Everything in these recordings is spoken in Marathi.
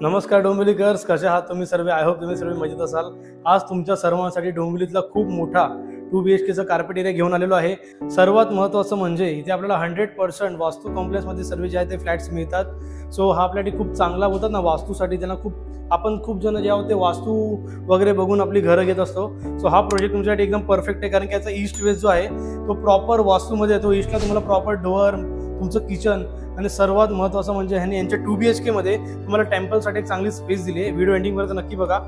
नमस्कार डोंबिवलीकर्स, कसे आहात तुम्ही सर्व? आय होप तुम्ही सर्व मजेत असाल। आज तुमच्या सर्वांसाठी डोंबिवलीतला खूप मोठा 2BHKचा कार्पेट एरिया घेऊन आलेलो आहे। सर्वात महत्त्वाचं म्हणजे इथे आपल्याला 100% वास्तू कॉम्प्लेक्समध्ये सर्व जे आहे ते फ्लॅट्स मिळतात। सो हा फ्लॅट खूप चांगला होतात ना वास्तूसाठी, त्यांना खूप जण जे आहोत ते वास्तू वगैरे बघून आपली घरं घेत असतो। सो हा प्रोजेक्ट तुमच्यासाठी एकदम परफेक्ट आहे, कारण की याचा ईस्ट वेस्ट जो आहे तो प्रॉपर वास्तूमध्ये येतो। ईस्टला तुम्हाला प्रॉपर डोअर, तुमचं किचन आणि सर्वात महत्त्वाचं म्हणजे ह्यांनी यांच्या 2BHK मध्ये तुम्हाला टेम्पलसाठी एक चांगली स्पेस दिली आहे। व्हिडिओ एंडिंगपर्यंत नक्की बघा।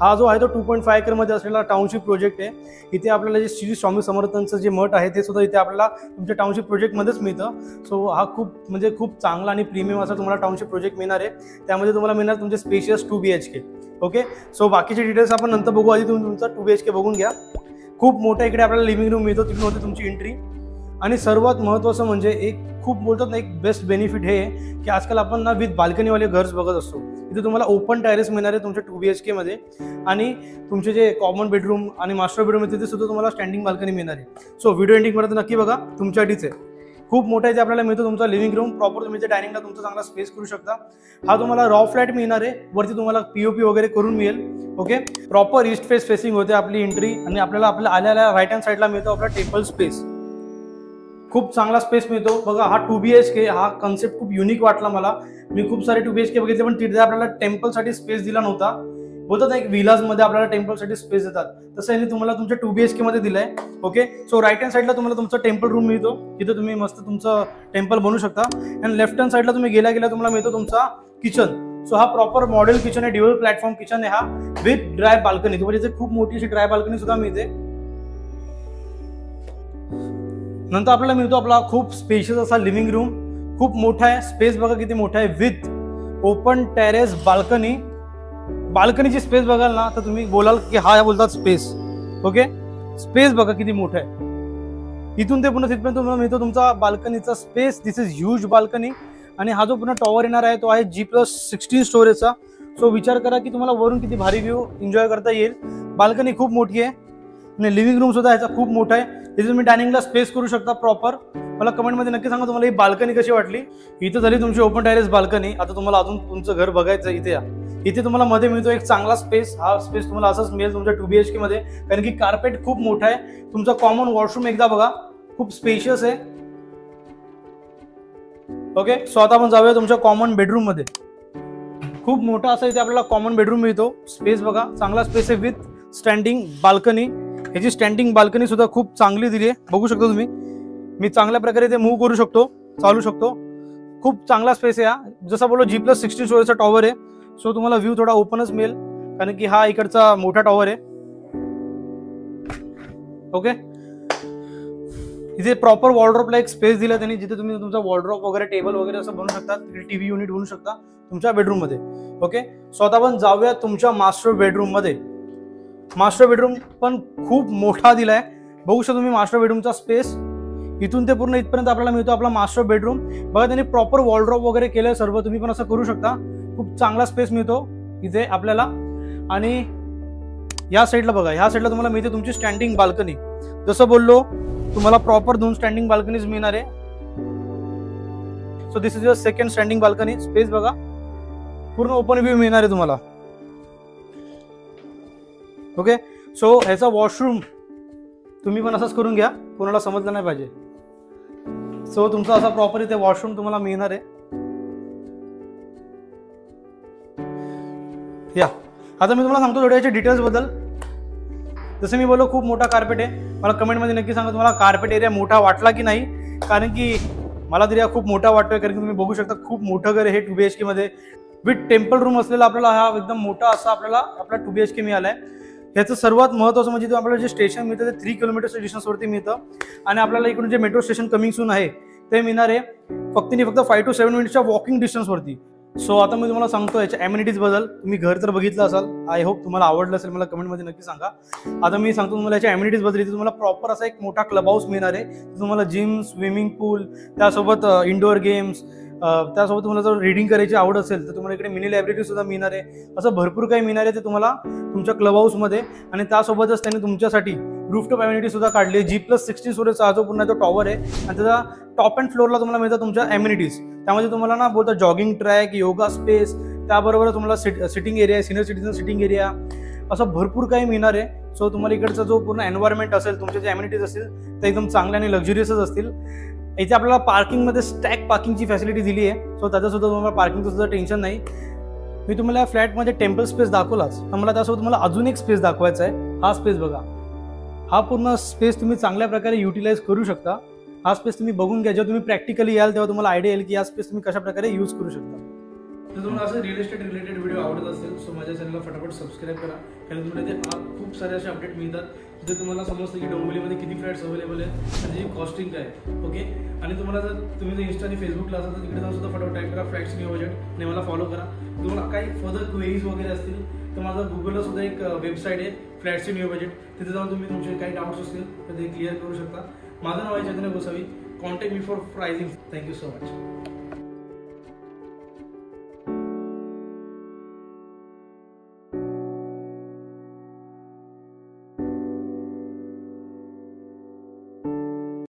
हा जो आहे तो 2.5 एकरमध्ये असलेला टाउनशिप प्रोजेक्ट आहे। इथे आपल्याला जे श्री स्वामी समर्थांचं जे मठ आहे ते सुद्धा इथे आपल्याला तुमच्या टाउनशिप प्रोजेक्टमध्येच मिळतं। सो हा खूप चांगला आणि प्रीमियम असा तुम्हाला टाउनशिप प्रोजेक्ट मिळणार आहे। त्यामध्ये तुम्हाला मिळणार तुमचे स्पेशियस 2BHK। ओके, सो बाकीचे डिटेल्स आपण नंतर बघू, आधी तुम्ही तुमचा 2BHK बघून घ्या। खूप मोठा इकडे आपल्याला लिव्हिंग रूम मिळतो, तिकडून होते तुमची एंट्री। आणि सर्वात महत्त्वाचं म्हणजे एक खूप बोलतात ना, एक बेस्ट बेनिफिट हे की आजकाल आपण ना विथ बाल्कनीवाले घर्स बघत असतो। इथे तुम्हाला ओपन टेरेस मिळणार आहे तुमच्या 2BHK मध्ये, आणि तुमचे जे कॉमन बेडरूम आणि मास्टर बेडरूम आहे तिथे सुद्धा तुम्हाला स्टँडिंग बाल्कनी मिळणार आहे। सो व्हिडिओ एंडिंगपर्यंत नक्की बघा, तुमच्यासाठीच आहे। खूप मोठा इथे आपल्याला मिळतो तुमचा लिव्हिंग रूम प्रॉपर, तुम्ही डायनिंगला तुमचा चांगला स्पेस करू शकता। हा तुम्हाला रॉ फ्लॅट मिळणार आहे, वरती तुम्हाला POP वगैरे करून मिळेल। Okay, proper east face facing होते आपली एंट्री, आणि आपल्याला आल्याला राईट हँड साईडला मिळतो आपला टेम्पल स्पेस। खूप चांगला स्पेस मिळतो बघा। हा 2BHK हा कन्सेप्ट खूप युनिक वाटला मला। मी खूप सारे 2BHK बघितले, पण तिथे आपल्याला टेम्पलसाठी स्पेस दिला नव्हता। बोलतात ना, एक विलाज मध्ये आपल्याला टेम्पलसाठी स्पेस देतात, तसं यांनी तुम्हाला तुमच्या 2BHK मध्ये दिलाय। ओके, सो राईट हँड साईडला तुम्हाला तुमचा टेम्पल रूम मिळतो, तिथे तुम्ही मस्त तुमचं टेम्पल बनवू शकता। आणि लेफ्ट हँड साईडला तुम्ही गेल्या तुम्हाला मिळतो तुमचा किचन। सो हा प्रॉपर मॉडेल किचन आहे, ड्युअल प्लॅटफॉर्म किचन आहे हा, विथ ड्राय बाल्कनी। तुम्हाला इथे खूप मोठी अशी ड्राय बाल्कनी सुद्धा मिळते। नंतर आपल्याला मिळतो आपला खूप स्पेशियस असा लिव्हिंग रूम, खूप मोठा आहे। स्पेस बघा किती मोठा आहे, विथ ओपन टेरेस बाल्कनी। बाल्कनीची स्पेस बघाल ना तर तुम्ही बोलाल की हा बोलतात स्पेस। ओके, स्पेस बघा किती मोठा आहे, इथून ते पुन्हा तिथपर्यंत तुम्हाला मिळतो तुमचा बाल्कनीचा space. This is huge balcony. आणि हा जो पुन्हा टॉवर येणार आहे तो आहे G+16 स्टोरेजचा। सो विचार करा की तुम्हाला वरून किती भारी व्ह्यू एन्जॉय करता येईल। बाल्कनी खूप मोठी आहे आणि लिव्हिंग रूम सुद्धा ह्याचा खूप मोठा आहे। इथे तुम्ही डायनिंगला स्पेस करू शकता प्रॉपर। मला कमेंटमध्ये नक्की सांगा तुम्हाला ही बाल्कनी कशी वाटली। इथे झाली तुमची ओपन टेरेस बाल्कनी। आता तुम्हाला अजून तुमचं घर बघायचं इथे या। इथे तुम्हाला मध्ये मिळतो एक चांगला स्पेस। हा स्पेस तुम्हाला असाच मिळेल तुमच्या 2BHK मध्ये, कारण की कार्पेट खूप मोठा आहे। तुमचा कॉमन वॉशरूम एकदा बघा, खूप स्पेशियस आहे। ओके, सो आता आपण जाऊया तुमच्या कॉमन बेडरूम मध्ये। खूप मोठा असा इथे आपल्याला कॉमन बेडरूम मिळतो। स्पेस बघा, चांगला स्पेस आहे विथ स्टँडिंग बाल्कनी। ह्याची स्टँडिंग बाल्कनी सुद्धा खूप चांगली दिली आहे, बघू शकता तुम्ही। मी चांगल्या प्रकारे ते मूव्ह करू शकतो, चालू शकतो। खूप चांगला स्पेस आहे हा। जसं बोललो G+16 स्टोरेजचा टॉवर आहे, सो तुम्हाला व्ह्यू थोडा ओपनच मिळेल, कारण की हा इकडचा मोठा टॉवर आहे। ओके, इथे प्रॉपर वॉर्डरोबला एक स्पेस दिला त्यांनी, जिथे तुम्ही तुमचा वॉर्डरोब वगैरे टेबल वगैरे असं बनवू शकता। TV युनिट बनवू शकता तुमच्या बेडरूम मध्ये। ओके, सो आता आपण जाऊया तुमच्या मास्टर बेडरूम मध्ये। मास्टर बेडरूम पण खूप मोठा दिलाय, बघू शकता तुम्ही मास्टर बेडरूमचा स्पेस। इथून ते पूर्ण इथपर्यंत आपल्याला मिळतो आपला मास्टर बेडरूम। बघा त्यांनी प्रॉपर वॉर्डरोब वगैरे केलंय सर्व, तुम्ही पण असं करू शकता। खूप चांगला स्पेस मिळतो इथे आपल्याला। आणि या साईडला बघा, ह्या साईडला तुम्हाला मिळते तुमची स्टँडिंग बाल्कनी। जसं बोललो तुम्हाला प्रॉपर 2 स्टँडिंग बाल्कनीज मिळणार आहे। So this is your second standing balcony. Space बघा, पूर्ण ओपन व्ह्यू मिळणार आहे तुम्हाला। ओके, सो ह्याचा वॉशरूम तुम्ही पण असाच करून घ्या, कोणाला समजलं नाही पाहिजे। सो तुमचा असा प्रॉपर इथे वॉशरूम तुम्हाला मिळणार आहे। या आता मी तुम्हाला सांगतो थोड्या याच्या डिटेल्स बद्दल। जसं मी बोललो खूप मोठा कार्पेट आहे। मला कमेंटमध्ये नक्की सांगा तुम्हाला कार्पेट एरिया मोठा वाटला की नाही, कारण की मला तरी खूप मोठा वाटतोय, कारण की तुम्ही बघू शकता खूप मोठं घर आहे हे 2BHK मध्ये, विथ टेम्पल रूम असलेला आपल्याला हा एकदम मोठा असा आपला 2BHK मिळालाय। याचं सर्वात महत्त्वाचं म्हणजे आपल्याला जे स्टेशन मिळतं ते 3 किलोमीटरच्या डिस्टन्सवरती मिळतं, आणि आपल्याला इकडून जे मेट्रो स्टेशन कमिंग सून आहे ते मिळणार आहे फक्त 5 to 7 मिनिट्सच्या वॉकिंग डिस्टन्सवरती। सो आता मी तुम्हाला सांगतो याच्या ॲम्युनिटीज बद्दल। तुम्ही घर तर बघितलं असाल, आय होप तुम्हाला आवडलं असेल, मला कमेंटमध्ये नक्की सांगा। आता मी सांगतो तुम्हाला याच्या ॲम्युनिटीज बद्दल। इथे तुम्हाला प्रॉपर असा एक मोठा क्लब हाऊस मिळणार आहे, तुम्हाला जिम, स्विमिंग पूल, त्यासोबत इंडोर गेम्स, त्यासोबत तुम्हाला जर रीडिंग करायची आवड असेल तर तुम्हाला इकडे मिनी लायब्ररी सुद्धा मिळणार आहे। असं भरपूर काही मिळणार आहे ते तुम्हाला तुमच्या क्लब हाऊसमध्ये। आणि त्यासोबतच त्यांनी तुमच्यासाठी रूफटॉप ॲम्युनिटी सुद्धा काढली आहे। G+16 स्टोरेजचा जो पुन्हा तो टॉवर आहे, आणि त्याचा टॉप अँड फ्लोअरला तुम्हाला मिळतात तुमच्या ॲम्युनिटीज। त्यामध्ये तुम्हाला ना बोलतात जॉगिंग ट्रॅक, योगा स्पेस, त्याबरोबर तुम्हाला sitting area, senior citizen sitting area, असं भरपूर काही मिळणार आहे. सो तुम्हाला इकडचा जो पूर्ण एन्व्हायरमेंट असेल, तुमचे जे ॲम्युनिटीज असतील ते एकदम चांगले आणि लक्झरियसच असतील. इथे आपल्याला पार्किंगमध्ये स्टॅक पार्किंगची फॅसिलिटी दिली आहे. सो त्याच्यासुद्धा तुम्हाला पार्किंगचं सुद्धा टेन्शन नाही. मी तुम्हाला फ्लॅटमध्ये टेम्पल स्पेस दाखवलाच, तर मला त्यासोबत तुम्हाला अजून एक स्पेस दाखवायचा आहे. हा स्पेस बघा, हा पूर्ण स्पेस तुम्ही चांगल्या प्रकारे युटिलाइज करू शकता. हा स्पेस तुम्ही बघून घ्या. जेव्हा तुम्ही प्रॅक्टिकली याल तेव्हा तुम्हाला आयडिया येईल की हा स्पेस तुम्ही कशा प्रकारे यूज करू शकता. तर तुम्हाला असं रिअल एस्टेट रिलेटेड व्हिडिओ आवडत असेल सो माझ्या चॅनलला फटाफट सबस्क्राईब करा. कारण तुम्हाला ते खूप सारे असे अपडेट मिळतात जिथे तुम्हाला समजतं की डोंबिवलीमध्ये किती फ्लॅट्स अवेलेबल आहेत, त्याची कॉस्टिंग काय आहे. ओके, आणि तुम्हाला जर तुम्ही जर इंस्टा आणि फेसबुकला असाल तर तिकडे जाऊन सुद्धा फटाफट टाईप करा फ्लॅट्स न्यू बजेट आणि मला फॉलो करा. तुम्हाला काही फर्दर क्वेरीज वगैरे असतील तर माझं गुगलला सुद्धा एक वेबसाईट आहे फ्लॅट्स न्यू बजेट, तिथे जाऊन तुम्ही तुमचे काही डाऊट्स असतील तर ते क्लिअर करू शकता. माझं नाव आहे Chaitanya Gosavi. Contact me for pricing. Thank you so much.